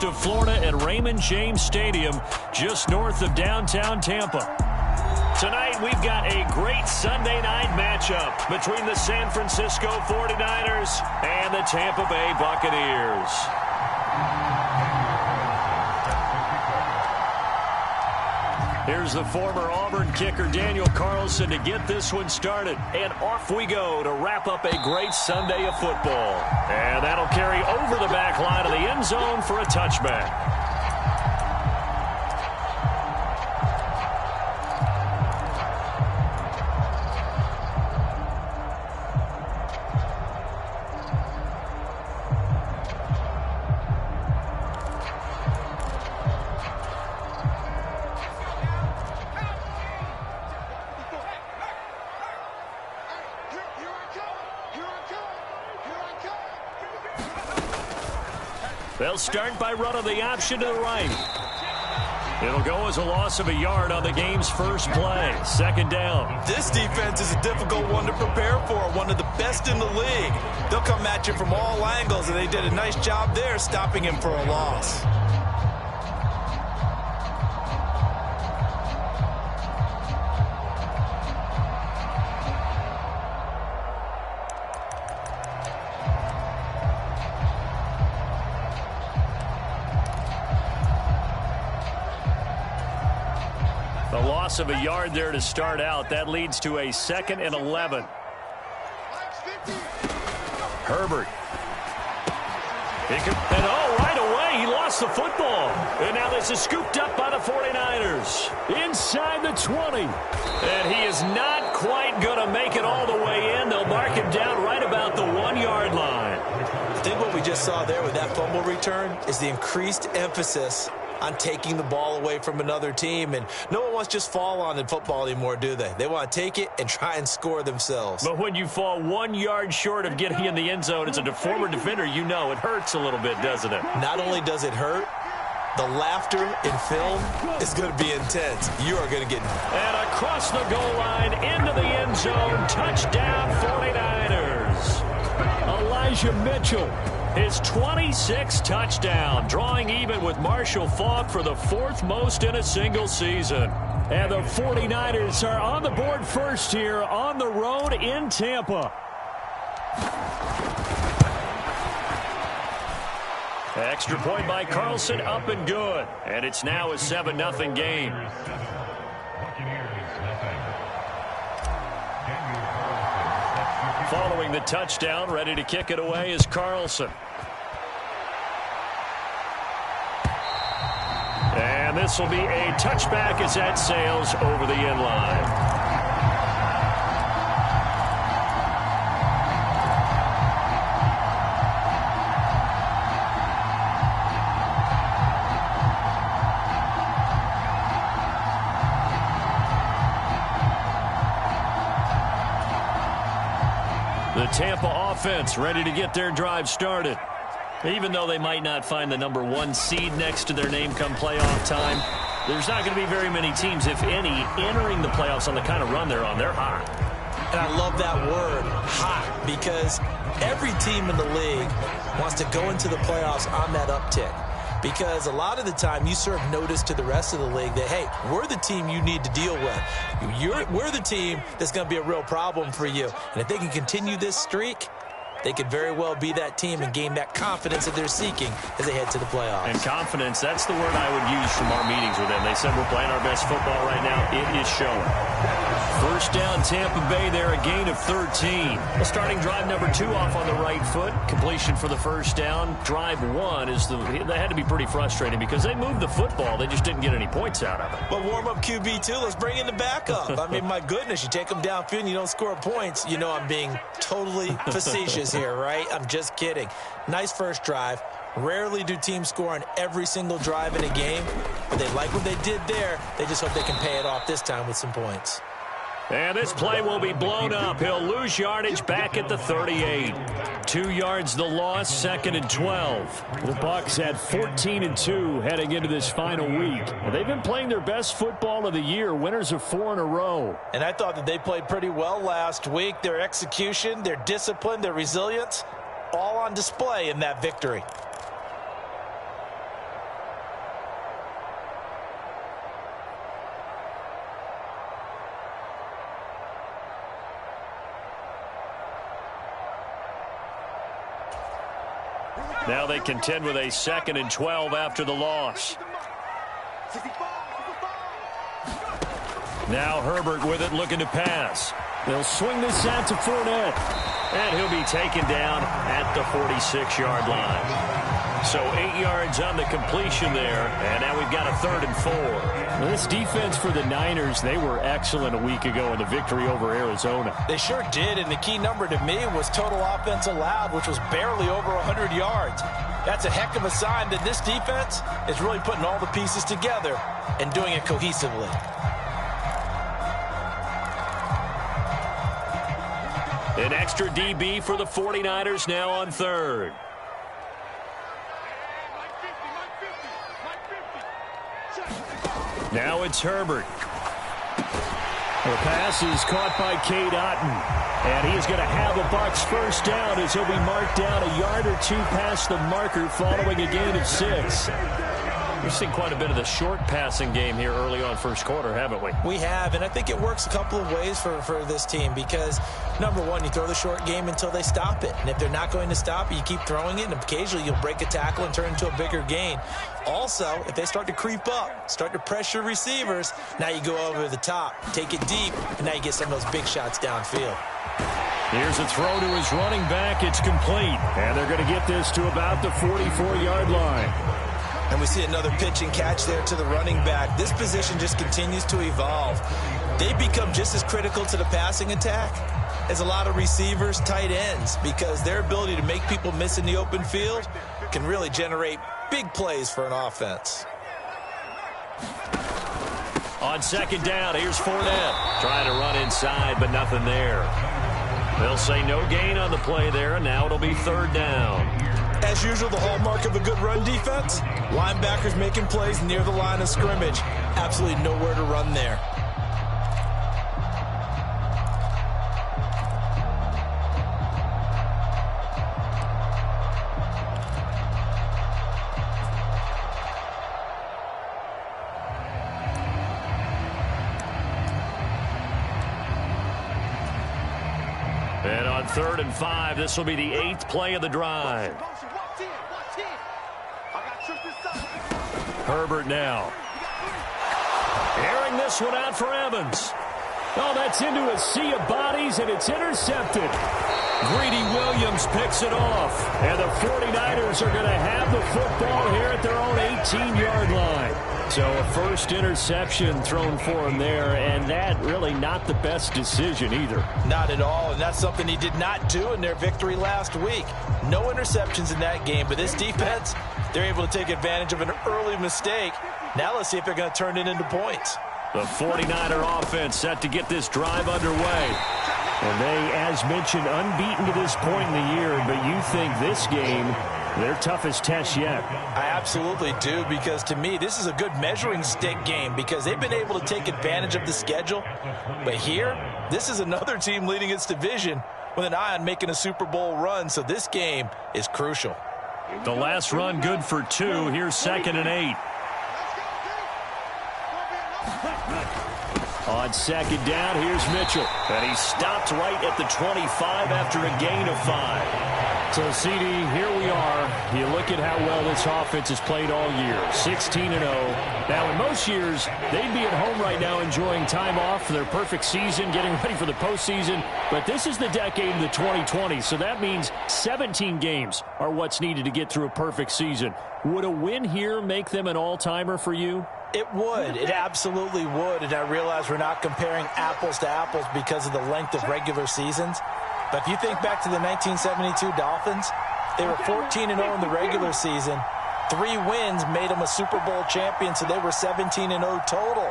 coast of Florida at Raymond James Stadium, just north of downtown Tampa. Tonight, we've got a great Sunday night matchup between the San Francisco 49ers and the Tampa Bay Buccaneers. Here's the former Auburn kicker Daniel Carlson to get this one started. And off we go to wrap up a great Sunday of football. And that'll carry over the back line of the end zone for a touchback. They'll start by running the option to the right. It'll go as a loss of a yard on the game's first play. Second down. This defense is a difficult one to prepare for, one of the best in the league. They'll come at you from all angles, and they did a nice job there stopping him for a loss. A loss of a yard there to start out. That leads to a 2nd and 11. Herbert. Right away, he lost the football. And now this is scooped up by the 49ers. Inside the 20. And he is not quite going to make it all the way in. They'll mark him down right about the 1-yard line. I think what we just saw there with that fumble return is the increased emphasis on taking the ball away from another team. And no one wants to just fall on in football anymore, do they? They want to take it and try and score themselves. But when you fall 1 yard short of getting in the end zone as a former defender, you know it hurts a little bit, doesn't it? Not only does it hurt, the laughter in film is going to be intense. You are going to get... And across the goal line, into the end zone, touchdown 49ers. Elijah Mitchell. His 26th touchdown, drawing even with Marshall Faulk for the 4th most in a single season. And the 49ers are on the board first here on the road in Tampa. Extra point by Carlson, up and good. And it's now a 7-0 game. Following the touchdown, ready to kick it away is Carlson. And this will be a touchback as that sails over the end line. The Tampa offense ready to get their drive started. Even though they might not find the number 1 seed next to their name come playoff time, there's not going to be very many teams, if any, entering the playoffs on the kind of run they're on. They're hot. And I love that word, hot, because every team in the league wants to go into the playoffs on that uptick. Because a lot of the time you serve notice to the rest of the league that, hey, we're the team you need to deal with. We're the team that's going to be a real problem for you. And if they can continue this streak, they could very well be that team and gain that confidence that they're seeking as they head to the playoffs. And confidence, that's the word I would use from our meetings with them. They said we're playing our best football right now. It is showing. First down, Tampa Bay there, a gain of 13. Well, starting drive number 2 off on the right foot. Completion for the first down. Drive 1 is they had to be pretty frustrating because they moved the football. They just didn't get any points out of it. But warm up QB2, let's bring in the backup. I mean, my goodness, you take them downfield and you don't score points. You know I'm being totally facetious here, right? I'm just kidding. Nice first drive. Rarely do teams score on every single drive in a game, but they like what they did there. They just hope they can pay it off this time with some points. And this play will be blown up. He'll lose yardage back at the 38. 2 yards the loss, 2nd and 12. The Bucs had 14-2 heading into this final week. They've been playing their best football of the year, winners of 4 in a row. And I thought that they played pretty well last week. Their execution, their discipline, their resilience, all on display in that victory. Now they contend with a 2nd and 12 after the loss. Now Herbert with it, looking to pass. They'll swing this out to Fournette. And he'll be taken down at the 46-yard line. So 8 yards on the completion there, and now we've got a 3rd and 4. Well, this defense for the Niners, they were excellent a week ago in the victory over Arizona. They sure did, and the key number to me was total offense allowed, which was barely over 100 yards. That's a heck of a sign that this defense is really putting all the pieces together and doing it cohesively. An extra DB for the 49ers now on 3rd. Now it's Herbert. The pass is caught by Cade Otton. And he is going to have a Bucs first down as he'll be marked down a yard or 2 past the marker following a gain of 6. We've seen quite a bit of the short passing game here early on first quarter, haven't we? We have, and I think it works a couple of ways for this team because, number one, you throw the short game until they stop it. And if they're not going to stop it, you keep throwing it, and occasionally you'll break a tackle and turn into a bigger gain. Also, if they start to creep up, start to pressure receivers, now you go over the top, take it deep, and now you get some of those big shots downfield. Here's a throw to his running back. It's complete. And they're going to get this to about the 44-yard line. And we see another pitch and catch there to the running back. This position just continues to evolve. They become just as critical to the passing attack as a lot of receivers, tight ends, because their ability to make people miss in the open field can really generate big plays for an offense. On 2nd down, here's Fournette. Trying to run inside, but nothing there. They'll say no gain on the play there, and now it'll be 3rd down. As usual, the hallmark of a good run defense, linebackers making plays near the line of scrimmage. Absolutely nowhere to run there. And on 3rd and 5, this will be the 8th play of the drive. Herbert now. Airing this one out for Evans. Oh, that's into a sea of bodies, and it's intercepted. Greedy Williams picks it off. And the 49ers are going to have the football here at their own 18-yard line. So a first interception thrown for him there, and that really not the best decision either. Not at all, and that's something he did not do in their victory last week. No interceptions in that game, but this defense, they're able to take advantage of an early mistake. Now let's see if they're going to turn it into points. The 49er offense set to get this drive underway. And they, as mentioned, unbeaten to this point in the year, but you think this game, their toughest test yet. I absolutely do, because to me, this is a good measuring stick game because they've been able to take advantage of the schedule. But here, this is another team leading its division with an eye on making a Super Bowl run, so this game is crucial. The last run good for 2. Here's 2nd and 8. On 2nd down, here's Mitchell. And he stopped right at the 25 after a gain of 5. So, CD, here we are. You look at how well this offense has played all year, 16-0. Now, in most years, they'd be at home right now enjoying time off for their perfect season, getting ready for the postseason. But this is the decade of the 2020s, so that means 17 games are what's needed to get through a perfect season. Would a win here make them an all-timer for you? It would. It absolutely would. And I realize we're not comparing apples to apples because of the length of regular seasons. But if you think back to the 1972 Dolphins, they were 14-0 in the regular season. 3 wins made them a Super Bowl champion, so they were 17-0 total.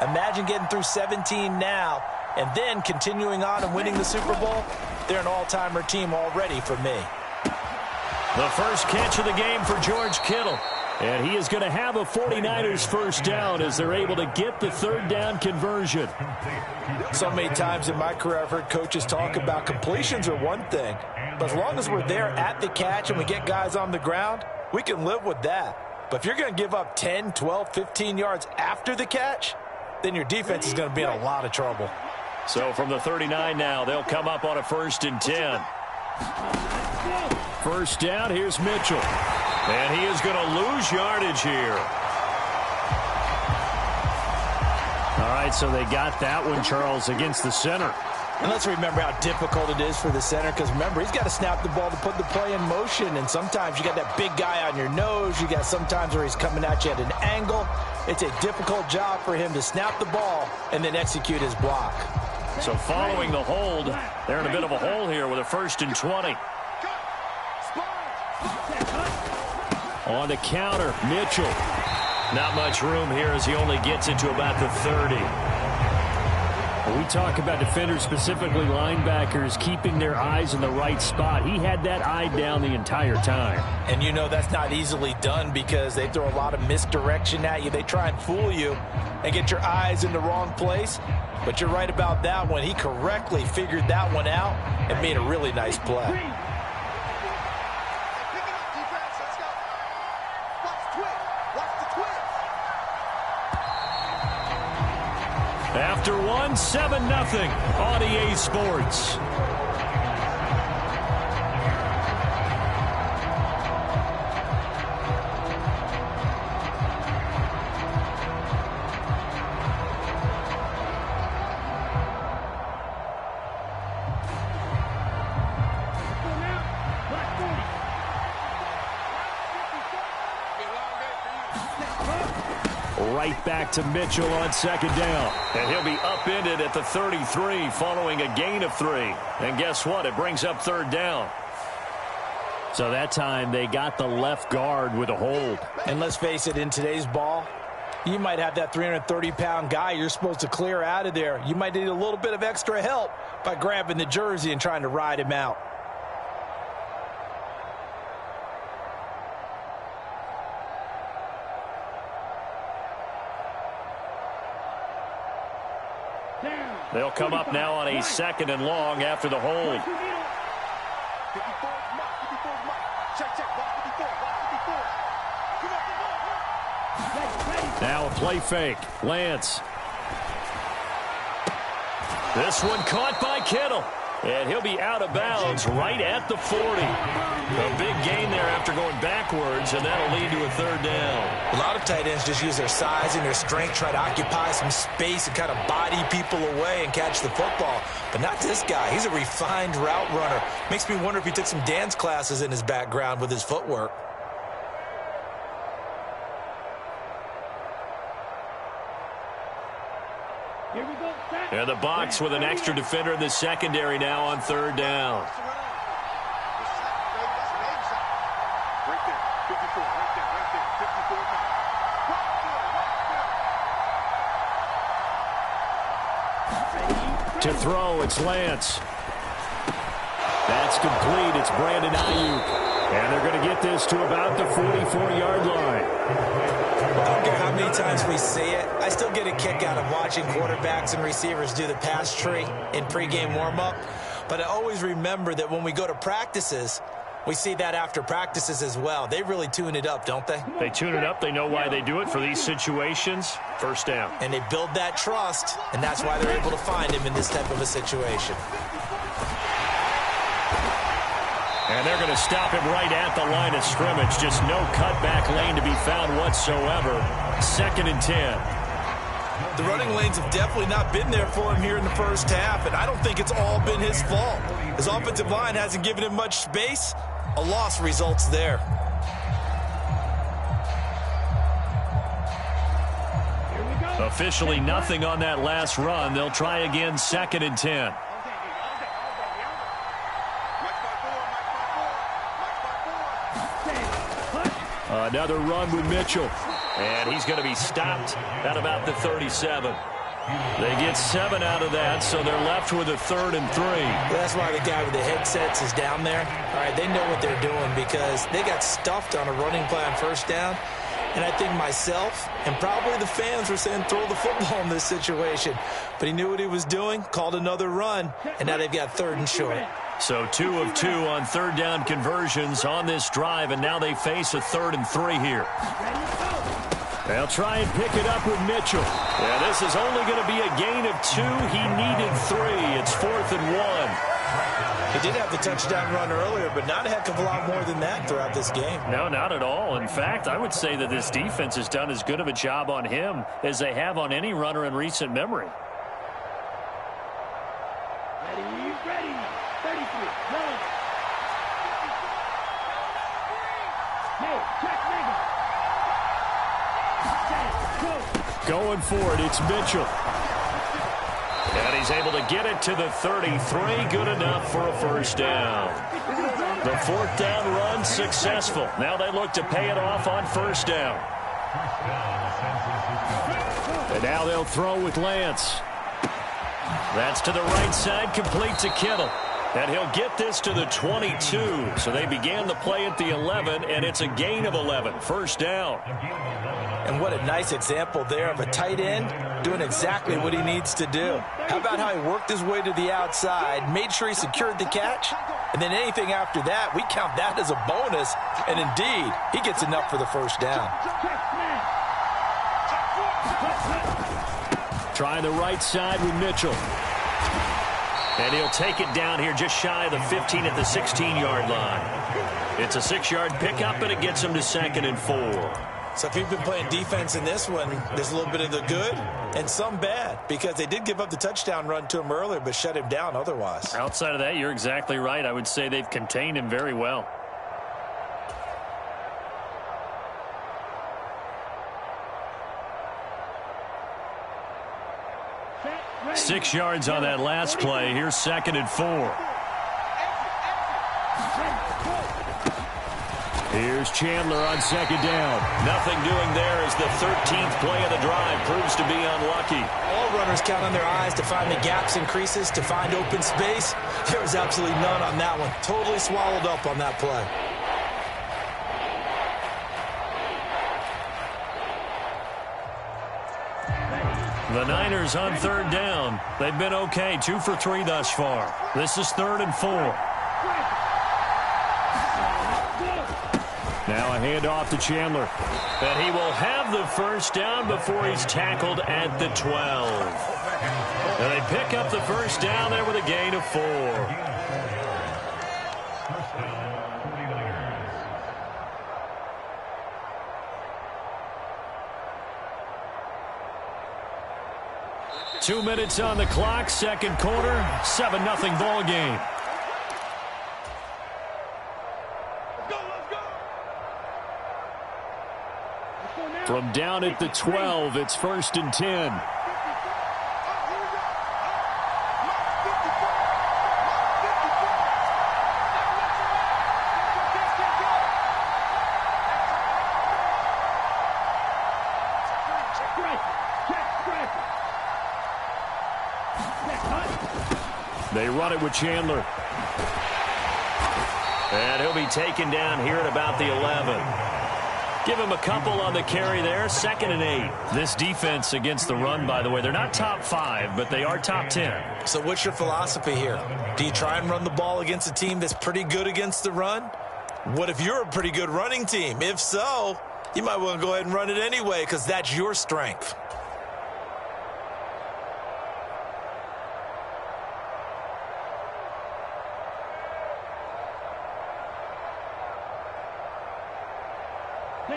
Imagine getting through 17 now and then continuing on and winning the Super Bowl. They're an all-timer team already for me. The first catch of the game for George Kittle. And he is going to have a 49ers first down as they're able to get the 3rd down conversion. So many times in my career I've heard coaches talk about completions are one thing, but as long as we're there at the catch and we get guys on the ground, we can live with that. But if you're going to give up 10, 12, 15 yards after the catch, then your defense is going to be in a lot of trouble. So from the 39 now, they'll come up on a 1st and 10. First down, here's Mitchell. And he is going to lose yardage here. All right, so they got that one, Charles, against the center. And let's remember how difficult it is for the center, because remember, he's got to snap the ball to put the play in motion, and sometimes you got that big guy on your nose. You got sometimes where he's coming at you at an angle. It's a difficult job for him to snap the ball and then execute his block. So following the hold, they're in a bit of a hole here with a 1st and 20. On the counter, Mitchell. Not much room here as he only gets it to about the 30. When we talk about defenders, specifically linebackers, keeping their eyes in the right spot, he had that eye down the entire time. And you know that's not easily done because they throw a lot of misdirection at you. They try and fool you and get your eyes in the wrong place. But you're right about that one. He correctly figured that one out and made a really nice play. After one, 7-0 on EA Sports. Right back to Mitchell on 2nd down. And he'll be upended at the 33 following a gain of 3. And guess what? It brings up 3rd down. So that time they got the left guard with a hold. And let's face it, in today's ball, you might have that 330-pound guy you're supposed to clear out of there. You might need a little bit of extra help by grabbing the jersey and trying to ride him out. They'll come up now on a 2nd and long after the hold. Now a play fake. Lance. This one caught by Kittle. And he'll be out of bounds right at the 40. A big gain there after going backwards, and that'll lead to a 3rd down. A lot of tight ends just use their size and their strength, try to occupy some space and kind of body people away and catch the football. But not this guy. He's a refined route runner. Makes me wonder if he took some dance classes in his background with his footwork. And the box with an extra defender in the secondary now on 3rd down. To throw, it's Lance. That's complete. It's Brandon Ayuk. And they're going to get this to about the 44-yard line. I don't care how many times we see it. I still get a kick out of watching quarterbacks and receivers do the pass tree in pregame warm-up. But I always remember that when we go to practices, we see that after practices as well. They really tune it up, don't they? They tune it up. They know why they do it for these situations. 1st down. And they build that trust, and that's why they're able to find him in this type of a situation. And they're going to stop him right at the line of scrimmage. Just no cutback lane to be found whatsoever. 2nd and 10. The running lanes have definitely not been there for him here in the first half, and I don't think it's all been his fault. His offensive line hasn't given him much space. A loss results there. Officially nothing on that last run. They'll try again 2nd and 10. Another run with Mitchell. And he's going to be stopped at about the 37. They get 7 out of that, so they're left with a 3rd and 3. Well, that's why the guy with the headsets is down there. All right, they know what they're doing because they got stuffed on a running play on 1st down. And I think myself and probably the fans were saying throw the football in this situation. But he knew what he was doing, called another run, and now they've got 3rd and short. So 2 of 2 on 3rd down conversions on this drive, and now they face a 3rd and 3 here. They'll try and pick it up with Mitchell. Yeah, this is only going to be a gain of 2. He needed 3. It's 4th and 1. He did have the touchdown run earlier, but not a heck of a lot more than that throughout this game. No, not at all. In fact, I would say that this defense has done as good of a job on him as they have on any runner in recent memory. Ready, 33, run. Hey, check, nigga. Going for it, it's Mitchell. And he's able to get it to the 33, good enough for a first down. The 4th down run successful. Now they look to pay it off on first down. And now they'll throw with Lance. That's to the right side, complete to Kittle. And he'll get this to the 22. So they began the play at the 11, and it's a gain of 11. First down. And what a nice example there of a tight end doing exactly what he needs to do. How about how he worked his way to the outside, made sure he secured the catch, and then anything after that, we count that as a bonus. And indeed, he gets enough for the first down. Trying the right side with Mitchell. And he'll take it down here just shy of the 15 at the 16-yard line. It's a 6-yard pickup, and it gets him to 2nd and 4. So if you've been playing defense in this one, there's a little bit of the good and some bad, because they did give up the touchdown run to him earlier but shut him down otherwise. Outside of that, you're exactly right. I would say they've contained him very well. Ready. 6 yards on that last play. Here's 2nd and 4. Here's Chandler on 2nd down. Nothing doing there as the 13th play of the drive proves to be unlucky. All runners count on their eyes to find the gaps and creases, to find open space. There was absolutely none on that one. Totally swallowed up on that play. The Niners on 3rd down. They've been okay, 2 for 3 thus far. This is 3rd and 4. Now a handoff to Chandler. And he will have the first down before he's tackled at the 12. And they pick up the first down there with a gain of 4. Two minutes on the clock, second quarter, 7-0 ball game. From down at the 12, it's 1st and 10. They run it with Chandler. And he'll be taken down here at about the 11. Give him a couple on the carry there. 2nd and 8. This defense against the run, by the way, they're not top 5, but they are top 10. So what's your philosophy here? Do you try and run the ball against a team that's pretty good against the run? What if you're a pretty good running team? If so, you might want to go ahead and run it anyway, because that's your strength.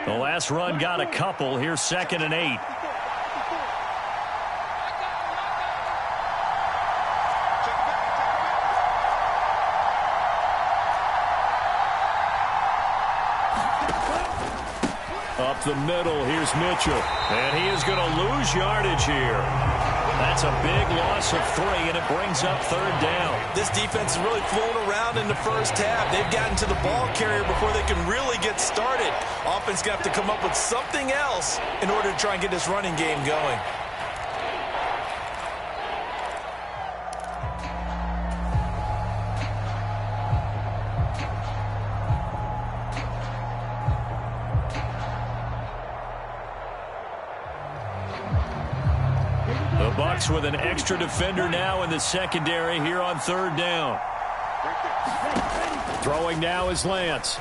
The last run got a couple. Here's 2nd and 8. Up the middle, here's Mitchell. And he is going to lose yardage here. That's a big loss of 3, and it brings up 3rd down. This defense is really flown around in the first half. They've gotten to the ball carrier before they can really get started. Offense got to come up with something else in order to try and get this running game going. The Bucs with an extra defender now in the secondary here on 3rd down. Throwing now is Lance.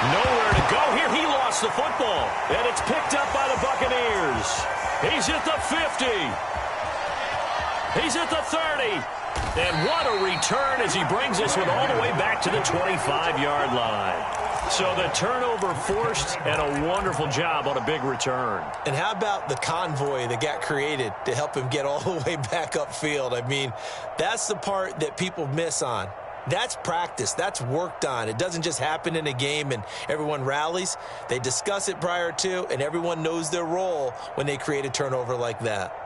Nowhere to go here. He lost the football. And it's picked up by the Buccaneers. He's at the 50. He's at the 30. And what a return as he brings this one all the way back to the 25-yard line. So the turnover forced, and a wonderful job on a big return. And how about the convoy that got created to help him get all the way back upfield? I mean, that's the part that people miss on. That's practice. That's worked on. It doesn't just happen in a game and everyone rallies. They discuss it prior to, and everyone knows their role when they create a turnover like that.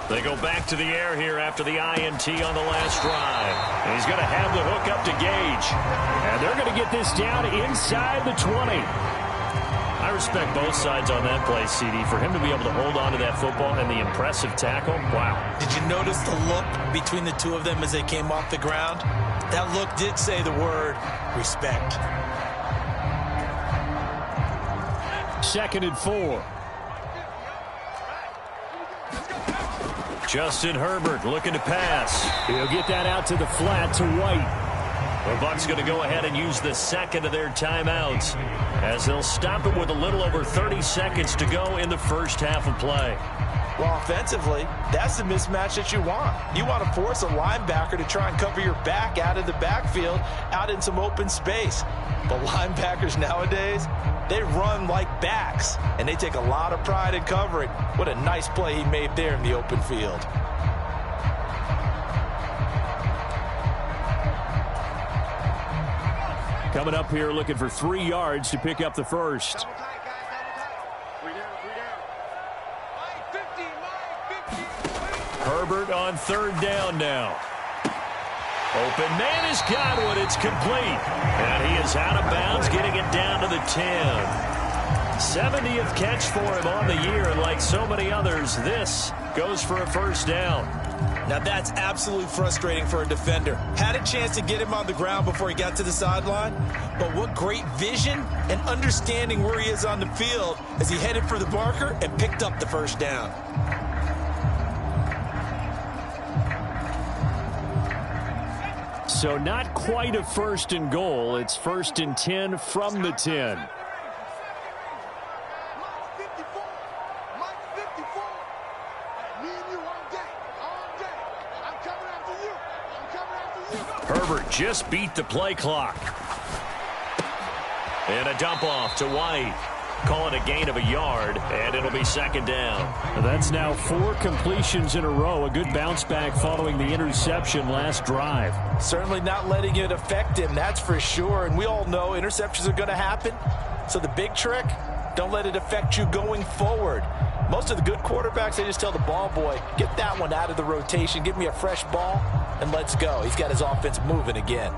They go back to the air here after the INT on the last drive. And he's going to have the hook up to Gage. And they're going to get this down inside the 20. I respect both sides on that play, CD. For him to be able to hold on to that football and the impressive tackle, wow. Did you notice the look between the two of them as they came off the ground? That look did say the word respect. 2nd and 4. Justin Herbert looking to pass. He'll get that out to the flat to White. The Bucs going to go ahead and use the second of their timeouts as they'll stop it with a little over 30 seconds to go in the first half of play. Well, offensively, that's the mismatch that you want. You want to force a linebacker to try and cover your back out of the backfield, out in some open space. But linebackers nowadays, they run like backs, and they take a lot of pride in covering. What a nice play he made there in the open field. Coming up here looking for 3 yards to pick up the first. Herbert on 3rd down now. Open man has got one. It's complete. And he is out of bounds, getting it down to the 10. 70th catch for him on the year, and like so many others, this goes for a first down. Now that's absolutely frustrating for a defender. Had a chance to get him on the ground before he got to the sideline, but what great vision and understanding where he is on the field as he headed for the marker and picked up the first down. So not quite a 1st and goal. It's 1st and 10 from the 10. Herbert just beat the play clock. And a dump off to White. Call it a gain of a yard, and it'll be 2nd down. That's now 4 completions in a row. A good bounce back following the interception last drive. Certainly not letting it affect him, that's for sure. And we all know interceptions are going to happen. So the big trick, don't let it affect you going forward. Most of the good quarterbacks, they just tell the ball boy, get that one out of the rotation, give me a fresh ball, and let's go. He's got his offense moving again.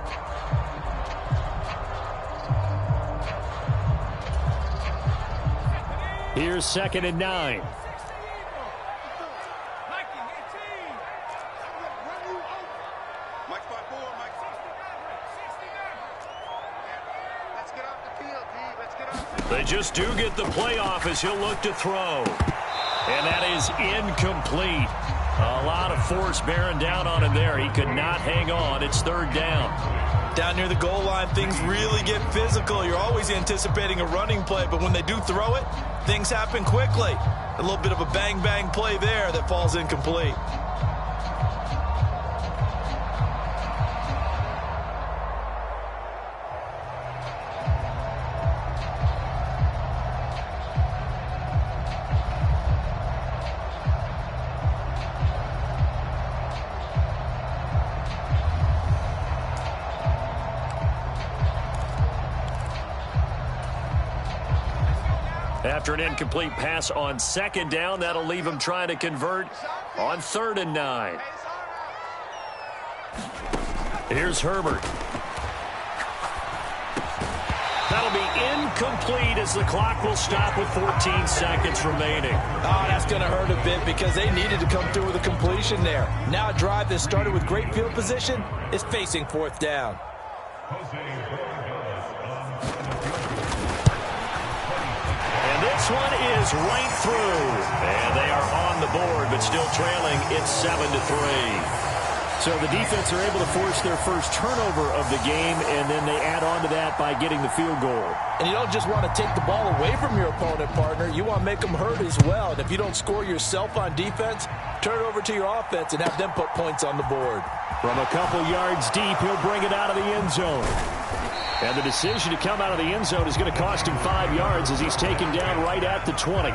Here's 2nd and 9. They just do get the playoff as he'll look to throw. And that is incomplete. A lot of force bearing down on him there. He could not hang on. It's 3rd down. Down near the goal line, things really get physical. You're always anticipating a running play, but when they do throw it, things happen quickly. A little bit of a bang-bang play there that falls incomplete. After an incomplete pass on 2nd down, that'll leave him trying to convert on 3rd and 9. Here's Herbert. That'll be incomplete as the clock will stop with 14 seconds remaining. Oh, that's going to hurt a bit because they needed to come through with a completion there. Now a drive that started with great field position is facing 4th down. this one is right through. And they are on the board, but still trailing. It's 7-3. So the defense are able to force their first turnover of the game, and then they add on to that by getting the field goal. And you don't just want to take the ball away from your opponent, partner. You want to make them hurt as well. And if you don't score yourself on defense, turn it over to your offense and have them put points on the board. From a couple yards deep, he'll bring it out of the end zone. And the decision to come out of the end zone is going to cost him 5 yards as he's taken down right at the 20.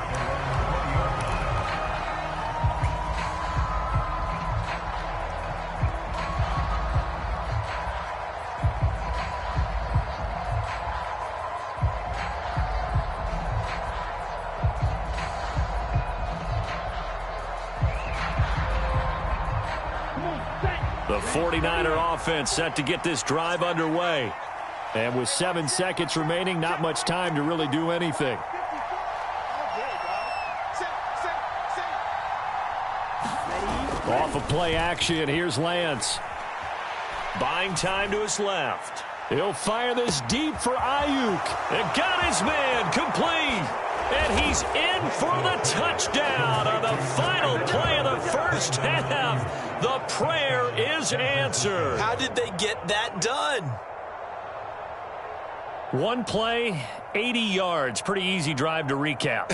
The 49er offense set to get this drive underway. And with 7 seconds remaining, not much time to really do anything. Off of play action, here's Lance. Buying time to his left. He'll fire this deep for Ayuk. And got his man complete. And he's in for the touchdown on the final play of the first half. The prayer is answered. How did they get that done? One play, 80 yards. Pretty easy drive to recap.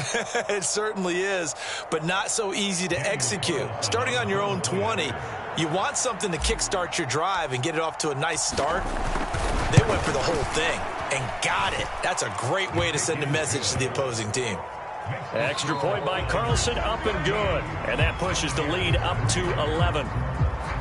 It certainly is, but not so easy to execute. Starting on your own 20, you want something to kickstart your drive and get it off to a nice start. They went for the whole thing and got it. That's a great way to send a message to the opposing team. Extra point by Carlson, up and good. And that pushes the lead up to 11.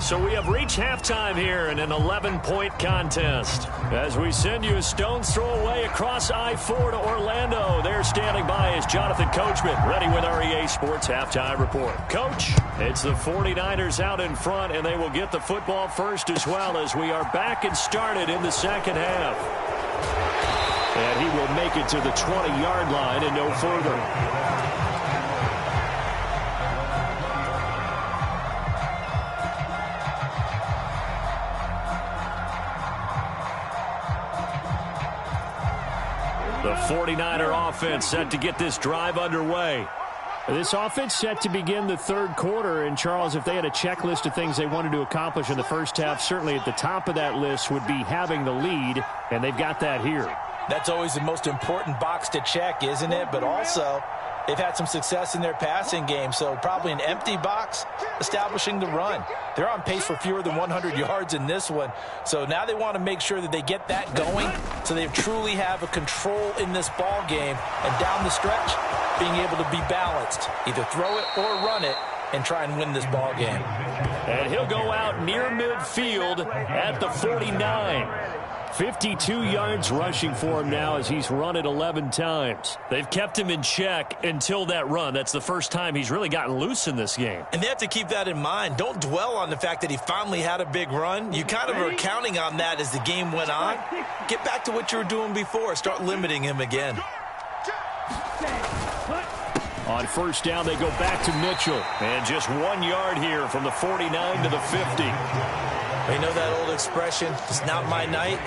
So we have reached halftime here in an 11-point contest. As we send you a stone's throw away across I-4 to Orlando. There standing by is Jonathan Coachman, ready with our EA Sports Halftime Report. Coach, it's the 49ers out in front, and they will get the football first as well as we are back and started in the second half. And he will make it to the 20-yard line and no further. The 49er offense set to get this drive underway. This offense set to begin the third quarter. And, Charles, if they had a checklist of things they wanted to accomplish in the first half, certainly at the top of that list would be having the lead, and they've got that here. That's always the most important box to check, isn't it? But also, they've had some success in their passing game, so probably an empty box establishing the run. They're on pace for fewer than 100 yards in this one, so now they want to make sure that they get that going so they truly have a control in this ball game, and down the stretch, being able to be balanced, either throw it or run it, and try and win this ball game. And he'll go out near midfield at the 49. 52 yards rushing for him now as he's run it 11 times. They've kept him in check until that run. That's the first time he's really gotten loose in this game. And they have to keep that in mind. Don't dwell on the fact that he finally had a big run. You kind of are counting on that as the game went on. Get back to what you were doing before. Start limiting him again. On first down, they go back to Mitchell. And just 1 yard here from the 49 to the 50. You know that old expression, it's not my night?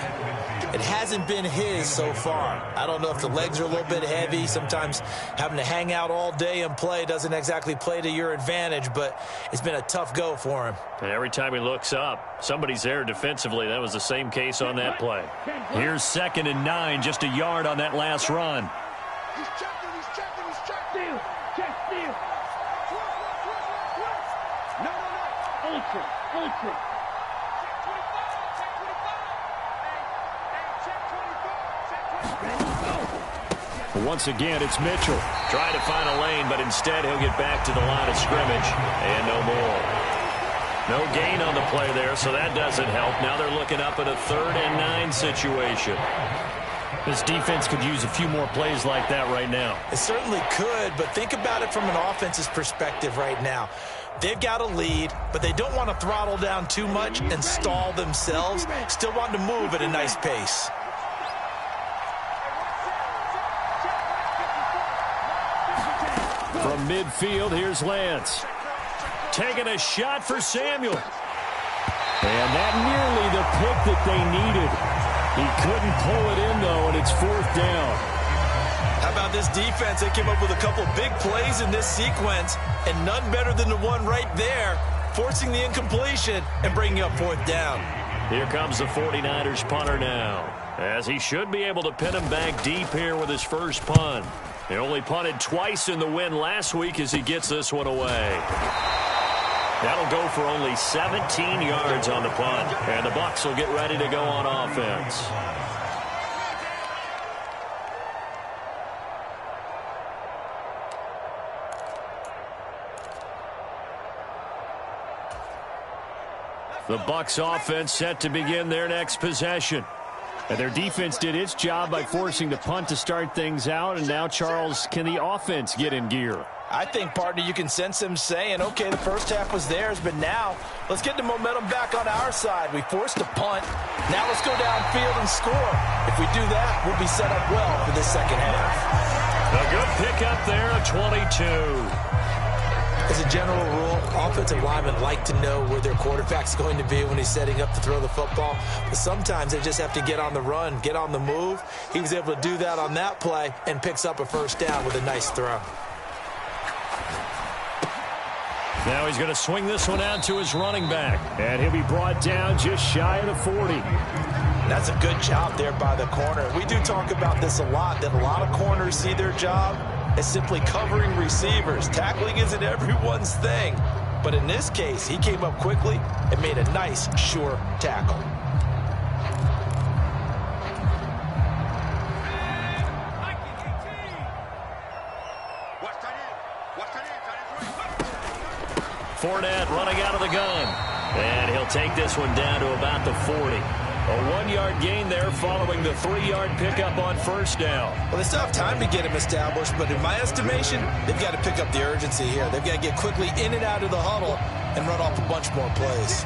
It hasn't been his so far. I don't know if the legs are a little bit heavy. Sometimes having to hang out all day and play doesn't exactly play to your advantage, but it's been a tough go for him. And every time he looks up, somebody's there defensively. That was the same case on that play. Here's 2nd and 9, just a yard on that last run. He's checking. Steal. Check, steal. No. Ultra. Once again, it's Mitchell. Trying to find a lane, but instead he'll get back to the line of scrimmage. And no more. No gain on the play there, so that doesn't help. Now they're looking up at a 3rd and 9 situation. This defense could use a few more plays like that right now. It certainly could, but think about it from an offense's perspective right now. They've got a lead, but they don't want to throttle down too much and stall themselves. Still want to move at a nice pace. From midfield, here's Lance. Taking a shot for Samuel. And that nearly the pick that they needed. He couldn't pull it in, though, and it's 4th down. How about this defense? They came up with a couple big plays in this sequence, and none better than the one right there, forcing the incompletion and bringing up 4th down. Here comes the 49ers punter now, as he should be able to pin him back deep here with his first punt. He only punted twice in the win last week as he gets this one away. That'll go for only 17 yards on the punt, and the Bucs will get ready to go on offense. The Bucs offense set to begin their next possession. And their defense did its job by forcing the punt to start things out. And now, Charles, can the offense get in gear? I think, partner, you can sense them saying, okay, the first half was theirs, but now let's get the momentum back on our side. We forced a punt. Now let's go downfield and score. If we do that, we'll be set up well for this second half. A good pickup there, a 22. As a general rule, offensive linemen like to know where their quarterback's going to be when he's setting up to throw the football. But sometimes they just have to get on the run, get on the move. He was able to do that on that play and picks up a first down with a nice throw. Now he's going to swing this one out to his running back. And he'll be brought down just shy of the 40. That's a good job there by the corner. We do talk about this a lot, that a lot of corners see their job as simply covering receivers. Tackling isn't everyone's thing. But in this case, he came up quickly and made a nice, sure tackle. Fournette running out of the gun. And he'll take this one down to about the 40. A 1-yard gain there following the 3-yard pickup on first down. Well, they still have time to get him established, but in my estimation, they've got to pick up the urgency here. They've got to get quickly in and out of the huddle and run off a bunch more plays.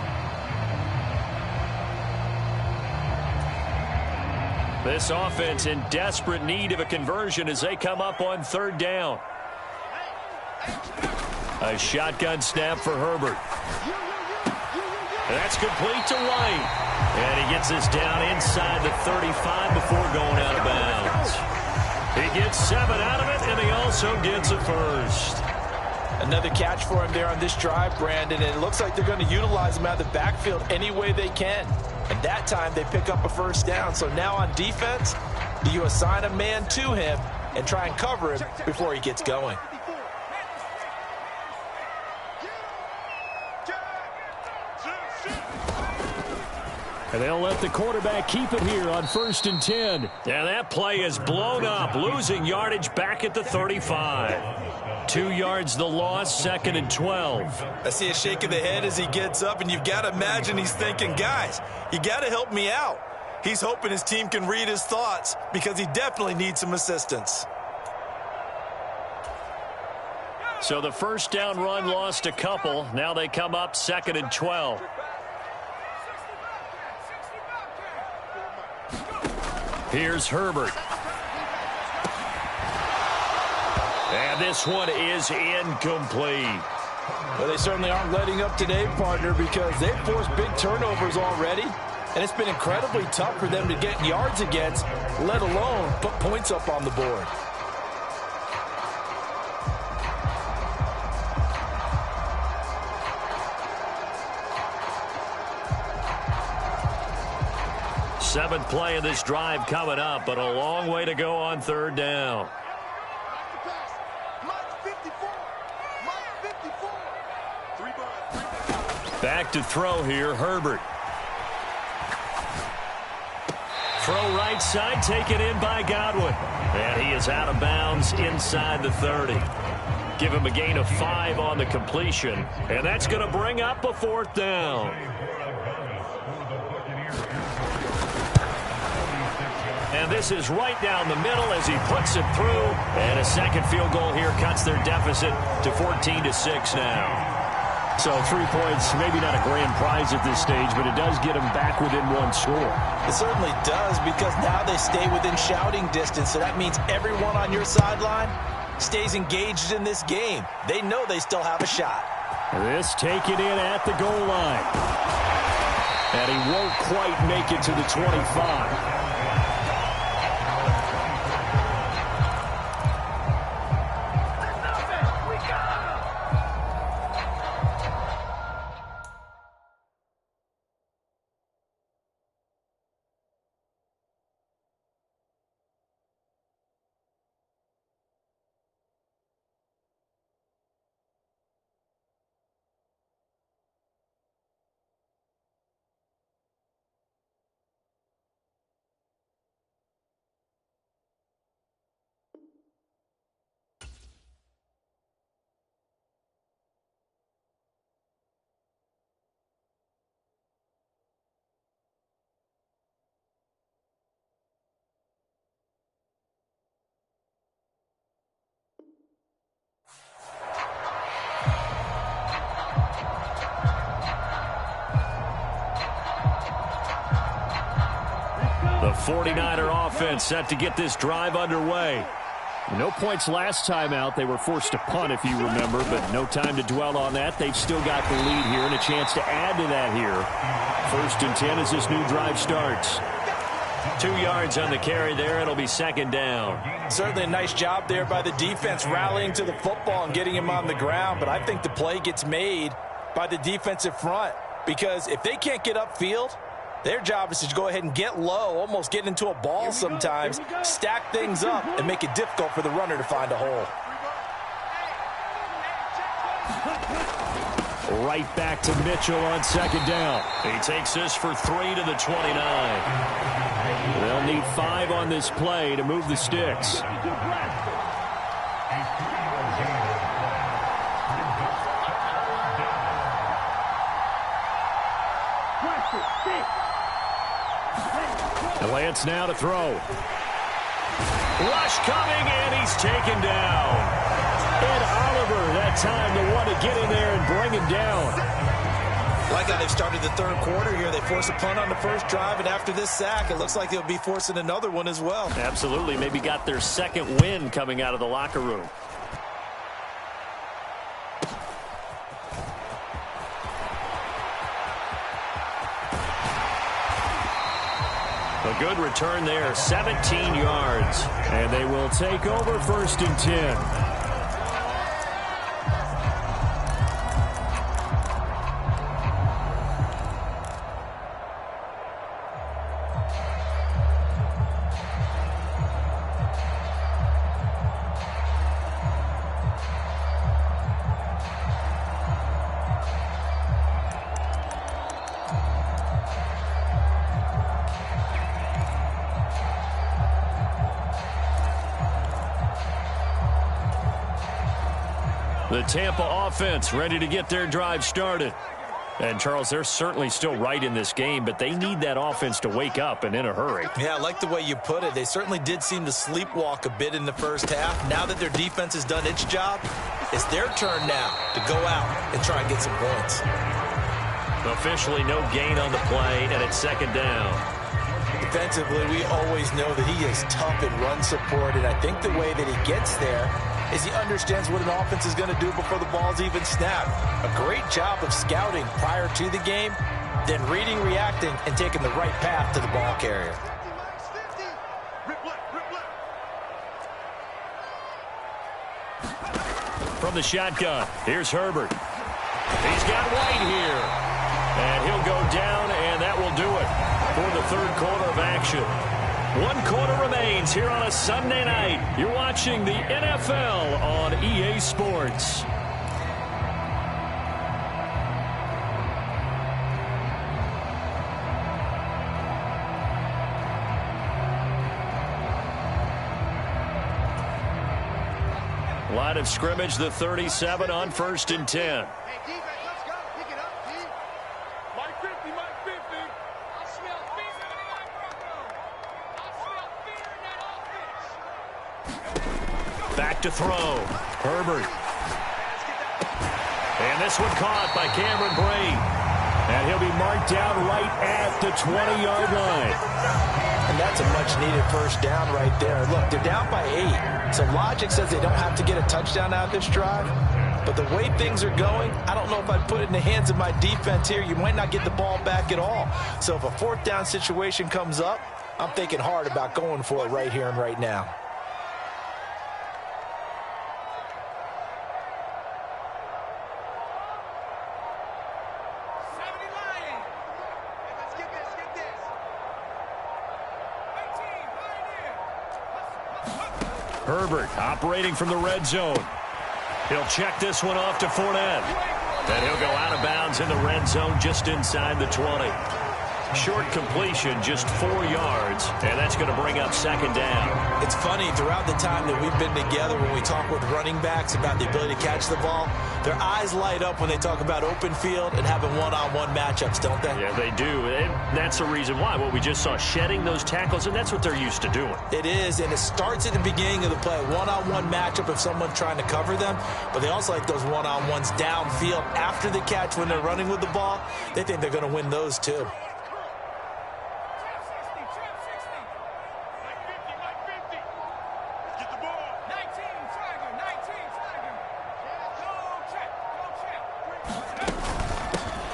This offense in desperate need of a conversion as they come up on 3rd down. A shotgun snap for Herbert. That's complete to White. And he gets this down inside the 35 before going out of bounds. He gets 7 out of it, and he also gets a first. Another catch for him there on this drive, Brandon, and it looks like they're going to utilize him out of the backfield any way they can. And that time they pick up a first down. So now on defense, do you assign a man to him and try and cover him before he gets going? And they'll let the quarterback keep it here on 1st and 10. Yeah, that play is blown up, losing yardage back at the 35. 2 yards the loss, 2nd and 12. I see a shake of the head as he gets up, and you've got to imagine he's thinking, guys, you got to help me out. He's hoping his team can read his thoughts because he definitely needs some assistance. So the first down run lost a couple. Now they come up 2nd and 12. Here's Herbert. And this one is incomplete. Well, they certainly aren't letting up today, partner, because they've forced big turnovers already. And it's been incredibly tough for them to get yards against, let alone put points up on the board. Seventh play of this drive coming up, but a long way to go on 3rd down. Back to throw here, Herbert. Throw right side, taken in by Godwin. And he is out of bounds inside the 30. Give him a gain of 5 on the completion. And that's going to bring up a 4th down. And this is right down the middle as he puts it through. And a second field goal here cuts their deficit to 14-6 now. So 3 points, maybe not a grand prize at this stage, but it does get them back within 1 score. It certainly does, because now they stay within shouting distance. So that means everyone on your sideline stays engaged in this game. They know they still have a shot. This taken in at the goal line. And he won't quite make it to the 25. 49er offense set to get this drive underway. No points last time out. They were forced to punt, if you remember, but no time to dwell on that. They've still got the lead here and a chance to add to that here. 1st and 10 as this new drive starts. 2 yards on the carry there. It'll be 2nd down. Certainly a nice job there by the defense rallying to the football and getting him on the ground, but I think the play gets made by the defensive front because if they can't get upfield, their job is to go ahead and get low, almost get into a ball sometimes, stack things up, and make it difficult for the runner to find a hole. Right back to Mitchell on 2nd down. He takes this for 3 to the 29. They'll need 5 on this play to move the sticks. Lance now to throw. Rush coming, and he's taken down. Ed Oliver, that time the one to get in there and bring him down. Like how they've started the 3rd quarter here. They forced a punt on the 1st drive, and after this sack, it looks like they'll be forcing another one as well. Absolutely. Maybe got their 2nd win coming out of the locker room. A good return there, 17 yards. And they will take over 1st and 10. The Tampa offense ready to get their drive started. And, Charles, they're certainly still right in this game, but they need that offense to wake up and in a hurry. Yeah, I like the way you put it. They certainly did seem to sleepwalk a bit in the 1st half. Now that their defense has done its job, it's their turn now to go out and try and get some points. Officially no gain on the play, and it's 2nd down. Defensively, we always know that he is tough in run support, and I think the way that he gets there is he understands what an offense is going to do before the ball's even snapped. A great job of scouting prior to the game, then reading, reacting, and taking the right path to the ball carrier. From the shotgun, here's Herbert. He's got White here. And he'll go down, and that will do it for the 3rd quarter of action. 1 quarter remains here on a Sunday night. You're watching the NFL on EA Sports. Line of scrimmage, the 37 on 1st and 10. Back to throw. Herbert. And this one caught by Cameron Brate. And he'll be marked down right at the 20-yard line. And that's a much-needed 1st down right there. Look, they're down by 8. So logic says they don't have to get a touchdown out of this drive. But the way things are going, I don't know if I'd put it in the hands of my defense here. You might not get the ball back at all. So if a 4th down situation comes up, I'm thinking hard about going for it right here and right now. Herbert operating from the red zone. He'll check this one off to Fournette. And he'll go out of bounds in the red zone just inside the 20. Short completion, just 4 yards, and that's going to bring up 2nd down. It's funny, throughout the time that we've been together, when we talk with running backs about the ability to catch the ball, their eyes light up when they talk about open field and having one-on-one matchups, don't they? Yeah, they do. And that's the reason why. What we just saw, shedding those tackles, and that's what they're used to doing. It is, and it starts at the beginning of the play. One-on-one matchup if someone's trying to cover them, but they also like those one-on-ones downfield after the catch when they're running with the ball. They think they're going to win those too.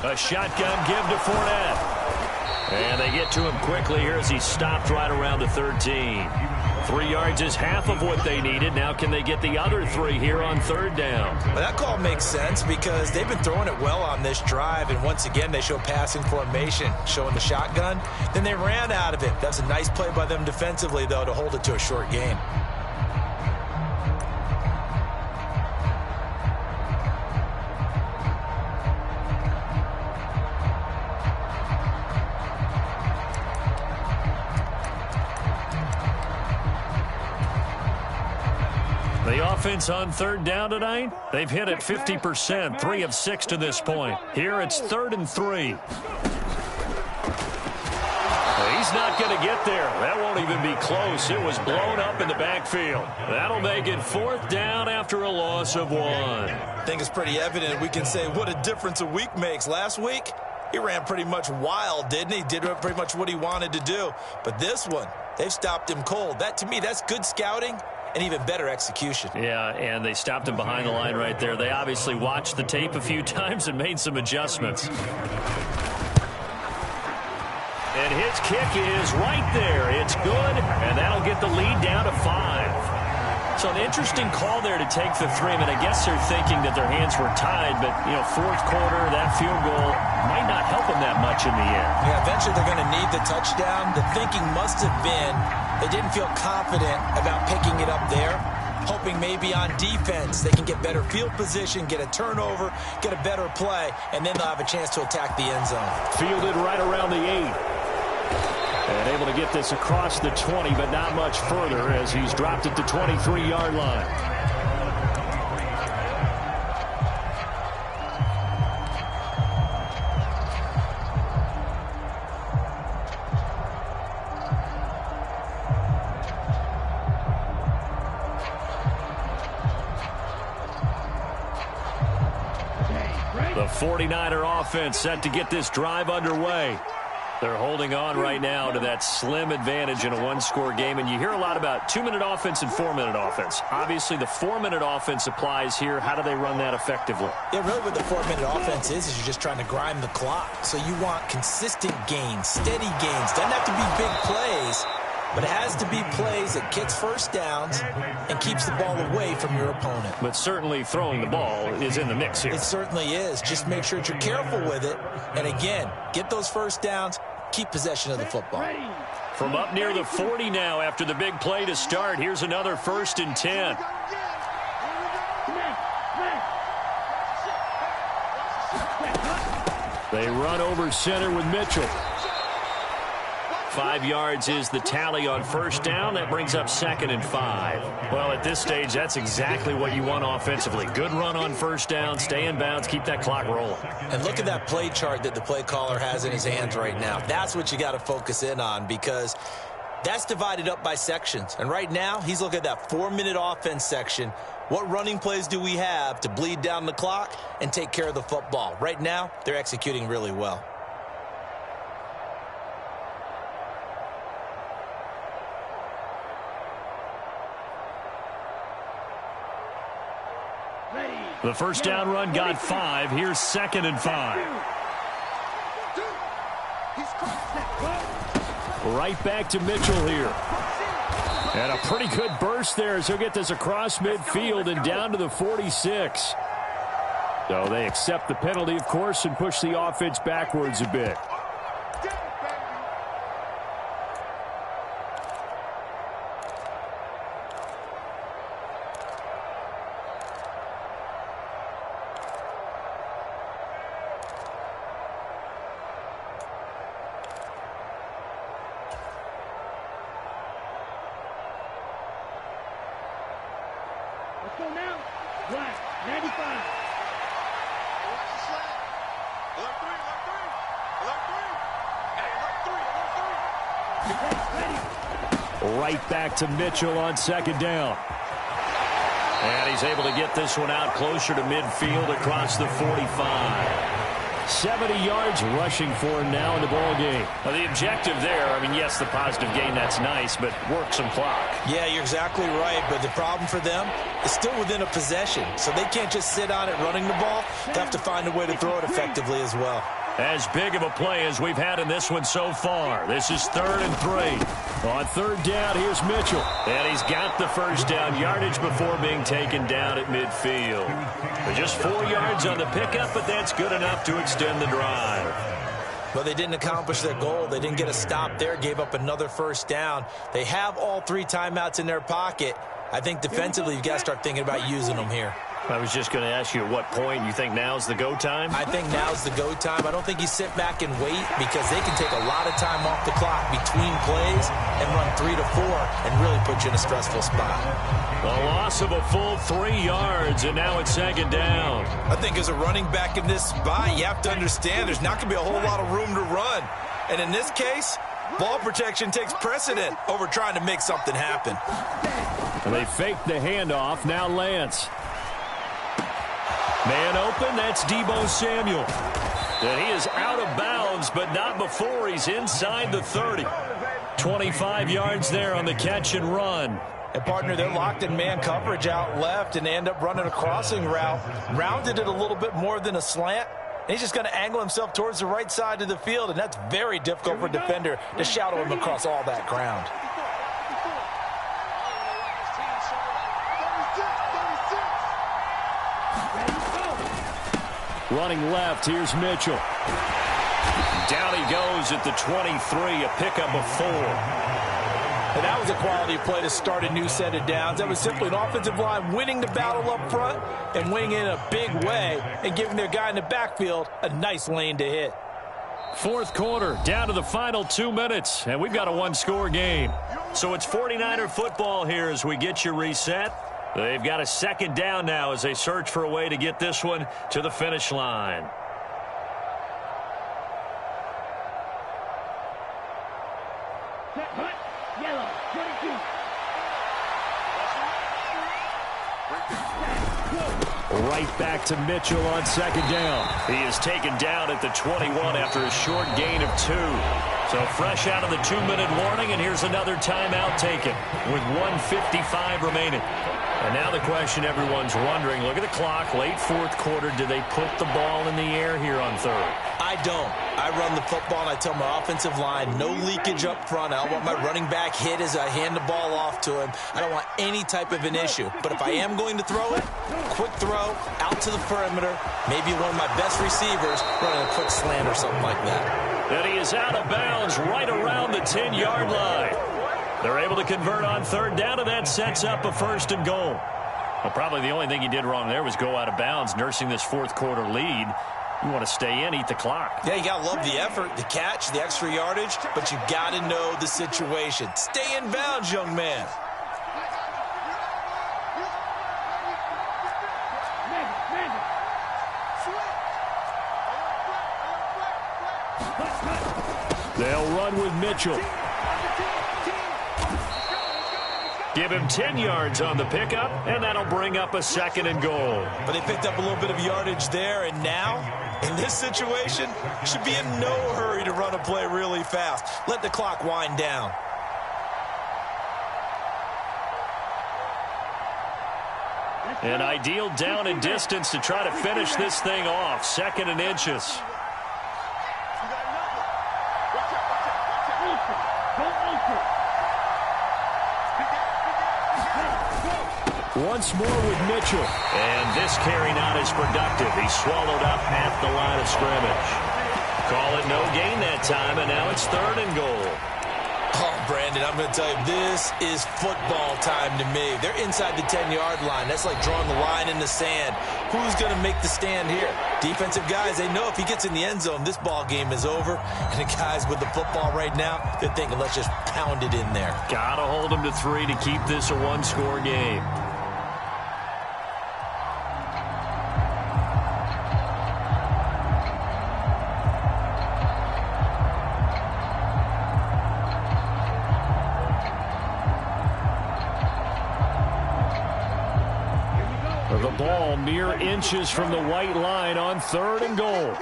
A shotgun give to Fournette. And they get to him quickly here as he stopped right around the 13. 3 yards is half of what they needed. Now can they get the other 3 here on 3rd down? Well, that call makes sense because they've been throwing it well on this drive, and once again they show passing formation, showing the shotgun. Then they ran out of it. That's a nice play by them defensively, though, to hold it to a short gain. Offense on 3rd down tonight. They've hit it 50%, 3 of 6 to this point. Here it's 3rd and 3. He's not going to get there. That won't even be close. It was blown up in the backfield. That'll make it 4th down after a loss of 1. I think it's pretty evident. We can say what a difference a week makes. Last week, he ran pretty much wild, didn't he? Did pretty much what he wanted to do. But this one, they've stopped him cold. That, to me, that's good scouting and even better execution. Yeah, and they stopped him behind the line right there. They obviously watched the tape a few times and made some adjustments. And his kick is right there. It's good, and that'll get the lead down to 5. So an interesting call there to take the 3. I mean, I guess they're thinking that their hands were tied, but, you know, 4th quarter, that field goal might not help them that much in the end. Yeah, eventually they're going to need the touchdown. The thinking must have been they didn't feel confident about picking it up there, hoping maybe on defense they can get better field position, get a turnover, get a better play, and then they'll have a chance to attack the end zone. Fielded right around the 8. And able to get this across the 20, but not much further as he's dropped at the 23-yard line. The 49er offense set to get this drive underway. They're holding on right now to that slim advantage in a 1-score game. And you hear a lot about 2-minute offense and 4-minute offense. Obviously, the 4-minute offense applies here. How do they run that effectively? Yeah, really what the 4-minute offense is you're just trying to grind the clock. So you want consistent gains, steady gains. Doesn't have to be big plays, but it has to be plays that gets first downs and keeps the ball away from your opponent. But certainly throwing the ball is in the mix here. It certainly is. Just make sure that you're careful with it. And again, get those first downs. Keep possession of the football. From up near the 40 now after the big play to start. Here's another 1st and 10. They run over center with Mitchell. 5 yards is the tally on 1st down. That brings up 2nd and 5. Well, at this stage, that's exactly what you want offensively. Good run on 1st down, stay in bounds, keep that clock rolling. And look at that play chart that the play caller has in his hands right now. That's what you got to focus in on because that's divided up by sections. And right now, he's looking at that 4-minute offense section. What running plays do we have to bleed down the clock and take care of the football? Right now, they're executing really well. The 1st down run got 5. Here's 2nd and 5. Right back to Mitchell here. And a pretty good burst there as he'll get this across midfield and down to the 46. So they accept the penalty, of course, and push the offense backwards a bit. Let's go now. Black, 95. Right back to Mitchell on 2nd down. And he's able to get this one out closer to midfield across the 45. 70 yards rushing for him now in the ball game. Well, the objective there, I mean, yes, the positive gain, that's nice, but work some clock. Yeah, you're exactly right, but the problem for them is still within a possession, so they can't just sit on it running the ball. They have to find a way to throw it effectively as well. As big of a play as we've had in this one so far. This is 3rd and 3. On 3rd down, here's Mitchell. And he's got the first down yardage before being taken down at midfield. But just 4 yards on the pickup, but that's good enough to extend the drive. Well, they didn't accomplish their goal. They didn't get a stop there, gave up another first down. They have all 3 timeouts in their pocket. I think defensively you've got to start thinking about using them here. I was just going to ask you at what point you think now's the go time? I think now's the go time. I don't think you sit back and wait because they can take a lot of time off the clock between plays and run 3 to 4 and really put you in a stressful spot. A loss of a full 3 yards, and now it's 2nd down. I think as a running back in this spot, you have to understand there's not going to be a whole lot of room to run. And in this case, ball protection takes precedent over trying to make something happen. And they fake the handoff. Now Lance. Man open, that's Deebo Samuel. And he is out of bounds, but not before he's inside the 30. 25 yards there on the catch and run. And, partner, they're locked in man coverage out left, and they end up running a crossing route. Rounded it a little bit more than a slant. And he's just going to angle himself towards the right side of the field, and that's very difficult for a defender to shadow him across all that ground. Running left, here's Mitchell. Down he goes at the 23, a pickup of 4. And that was a quality play to start a new set of downs. That was simply an offensive line winning the battle up front and winning in a big way and giving their guy in the backfield a nice lane to hit. 4th quarter, down to the final 2 minutes, and we've got a 1-score game. So it's 49er football here as we get you reset. They've got a 2nd down now as they search for a way to get this one to the finish line. Yellow, 22. Right back to Mitchell on 2nd down. He is taken down at the 21 after a short gain of 2. So fresh out of the 2-minute warning, and here's another timeout taken with 1:55 remaining. And now the question everyone's wondering, look at the clock, late 4th quarter, do they put the ball in the air here on 3rd? I don't. I run the football, and I tell my offensive line, no leakage up front. I don't want my running back hit as I hand the ball off to him. I don't want any type of an issue. But if I am going to throw it, quick throw, out to the perimeter, maybe one of my best receivers running a quick slant or something like that. And he is out of bounds right around the 10-yard line. They're able to convert on 3rd down, and that sets up a 1st and goal. Well, probably the only thing he did wrong there was go out of bounds, nursing this 4th quarter lead. You want to stay in, eat the clock. Yeah, you got to love the effort, the catch, the extra yardage, but you got to know the situation. Stay in bounds, young man. They'll run with Mitchell. Give him 10 yards on the pickup, and that'll bring up a 2nd and goal. But they picked up a little bit of yardage there, and now, in this situation, should be in no hurry to run a play really fast. Let the clock wind down. An ideal down and distance to try to finish this thing off. 2nd and inches. Once more with Mitchell. And this carry not as productive. He swallowed up at the line of scrimmage. Call it no gain that time, and now it's 3rd and goal. Oh, Brandon, I'm going to tell you, this is football time to me. They're inside the 10-yard line. That's like drawing the line in the sand. Who's going to make the stand here? Defensive guys, they know if he gets in the end zone, this ball game is over. And the guys with the football right now, they're thinking, let's just pound it in there. Got to hold him to 3 to keep this a 1-score game. The ball mere inches from the white line on 3rd and goal.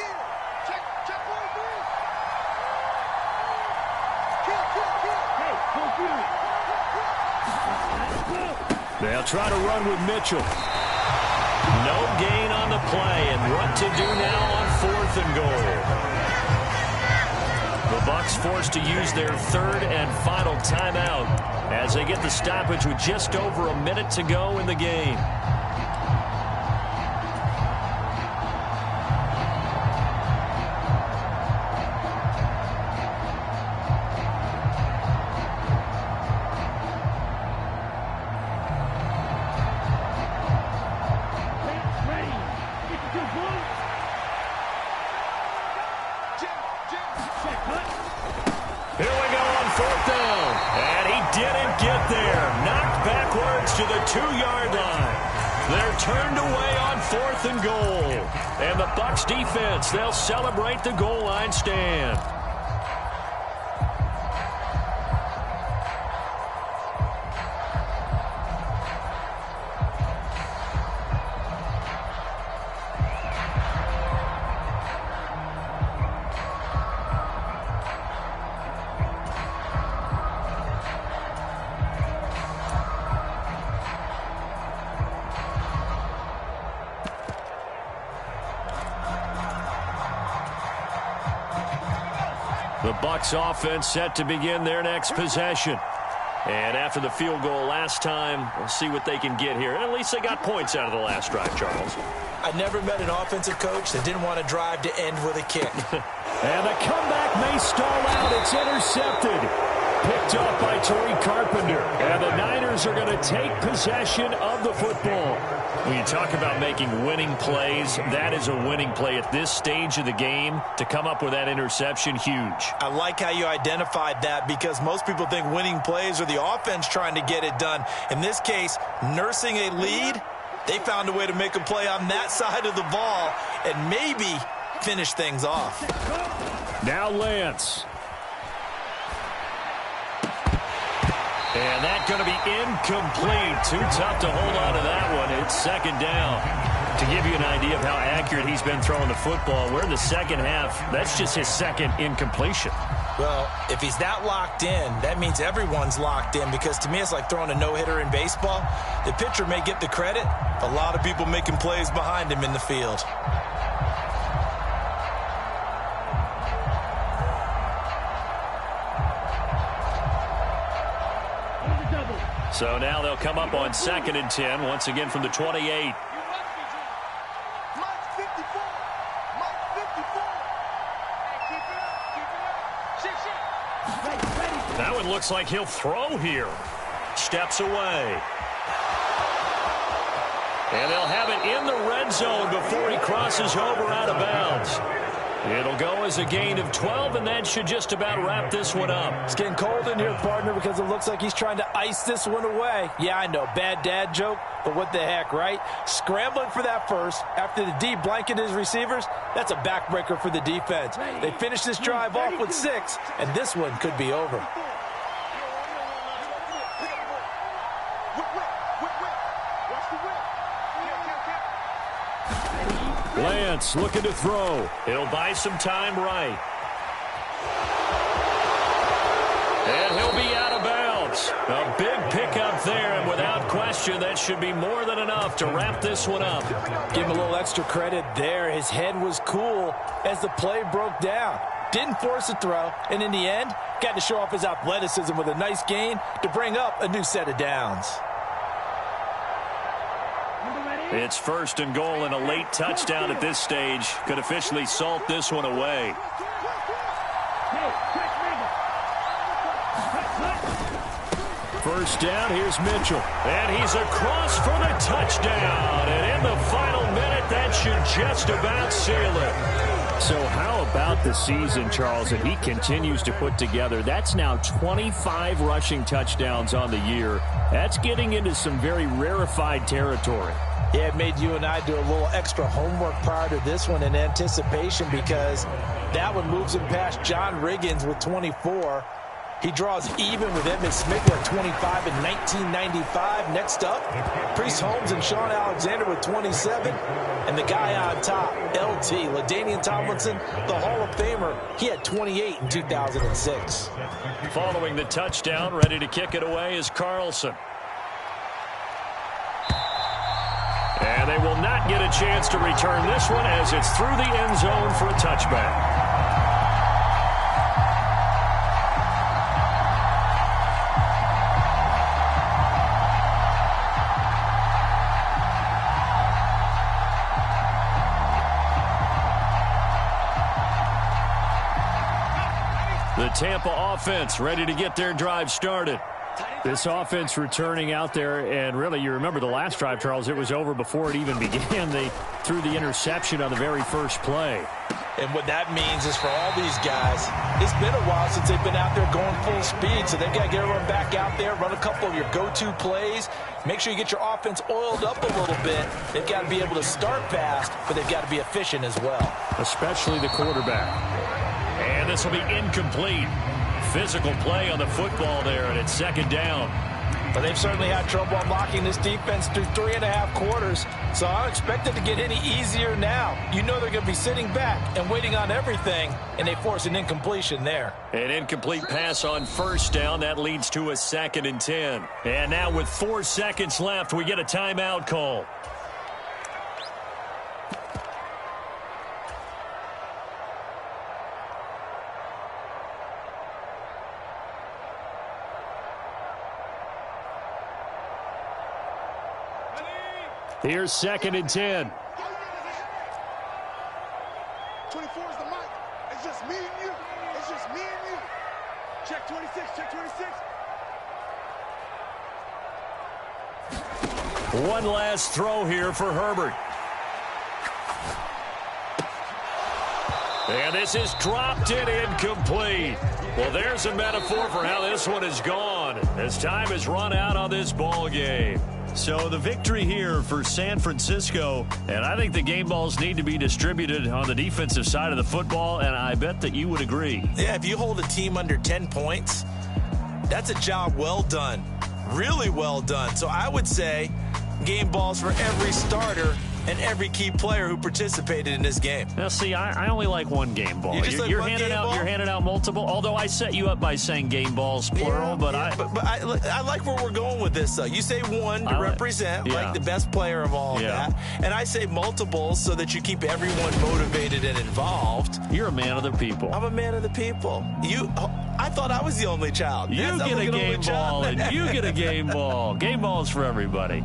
try to run with Mitchell. No gain on the play, and what to do now on 4th and goal. The Bucs forced to use their 3rd and final timeout as they get the stoppage with just over a minute to go in the game. Here we go on 4th down. And he didn't get there. Knocked backwards to the 2-yard line. They're turned away on 4th and goal. And the Bucs defense, they'll celebrate the goal line stand. The Bucs offense set to begin their next possession. And after the field goal last time, we'll see what they can get here. And at least they got points out of the last drive, Charles. I never met an offensive coach that didn't want to drive to end with a kick. And the comeback may stall out. It's intercepted. Picked off by Tariq Carpenter. And the Niners are going to take possession of the football. When you talk about making winning plays, that is a winning play at this stage of the game. To come up with that interception, huge. I like how you identified that because most people think winning plays are the offense trying to get it done. In this case, nursing a lead, they found a way to make a play on that side of the ball and maybe finish things off. Now Lance. And that's going to be incomplete. Too tough to hold on to that one. It's 2nd down. To give you an idea of how accurate he's been throwing the football, we're in the second half. That's just his 2nd incompletion. Well, if he's that locked in, that means everyone's locked in because to me it's like throwing a no-hitter in baseball. The pitcher may get the credit. A lot of people making plays behind him in the field. So now they'll come up on 2nd and 10, once again from the 28. That one looks like he'll throw here. Steps away. And they'll have it in the red zone before he crosses over out of bounds. It'll go as a gain of 12, and that should just about wrap this one up. It's getting cold in here, partner, because it looks like he's trying to ice this one away. Yeah, I know, bad dad joke, but what the heck, right? Scrambling for that first after the D blanketed his receivers, that's a backbreaker for the defense. They finish this drive off with 6, and this one could be over. Lance looking to throw. He'll buy some time right. And he'll be out of bounds. A big pickup there, and without question, that should be more than enough to wrap this one up. Give him a little extra credit there. His head was cool as the play broke down. Didn't force a throw, and in the end, got to show off his athleticism with a nice gain to bring up a new set of downs. It's 1st and goal, and a late touchdown at this stage could officially salt this one away. First down, here's Mitchell. And he's across for the touchdown. And in the final minute, that should just about seal it. So how about the season, Charles, that he continues to put together? That's now 25 rushing touchdowns on the year. That's getting into some very rarefied territory. Yeah, it made you and I do a little extra homework prior to this one in anticipation because that one moves him past John Riggins with 24. He draws even with Emmitt Smith at 25 in 1995. Next up, Priest Holmes and Sean Alexander with 27. And the guy on top, LT, LaDainian Tomlinson, the Hall of Famer, he had 28 in 2006. Following the touchdown, ready to kick it away is Carlson. they will not get a chance to return this one as it's through the end zone for a touchback. The Tampa offense ready to get their drive started. This offense returning out there, and really, you remember the last drive, Charles, it was over before it even began. They threw the interception on the very first play. And what that means is for all these guys, it's been a while since they've been out there going full speed, so they've got to get everyone back out there, run a couple of your go-to plays, make sure you get your offense oiled up a little bit. They've got to be able to start fast, but they've got to be efficient as well. Especially the quarterback. And this will be incomplete. Physical play on the football there, and it's second down. But they've certainly had trouble unlocking this defense through 3.5 quarters, so I don't expect it to get any easier now. You know they're going to be sitting back and waiting on everything, and they force an incompletion there. An incomplete pass on first down. That leads to a 2nd and 10. And now with 4 seconds left, we get a timeout call. Here's 2nd and 10. 24 is the mic. It's just me and you. It's just me and you. Check 26. Check 26. One last throw here for Herbert. And this is dropped in incomplete. Well, there's a metaphor for how this one is gone as time has run out on this ball game. So the victory here for San Francisco, and I think the game balls need to be distributed on the defensive side of the football, and I bet that you would agree. Yeah, if you hold a team under 10 points, that's a job well done, really well done. So I would say game balls for every starter and every key player who participated in this game. Now, see, I only like one game ball. You're handing out multiple. Although I set you up by saying game balls plural, but I like where we're going with this. Though you say one to represent like the best player of all of that, and I say multiples so that you keep everyone motivated and involved. You're a man of the people. I'm a man of the people. I thought I was the only child. You get a game ball, and you get a game ball. Game balls for everybody.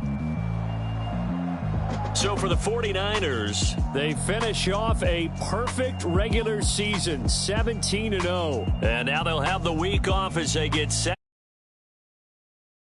So for the 49ers, they finish off a perfect regular season, 17-0. And now they'll have the week off as they get set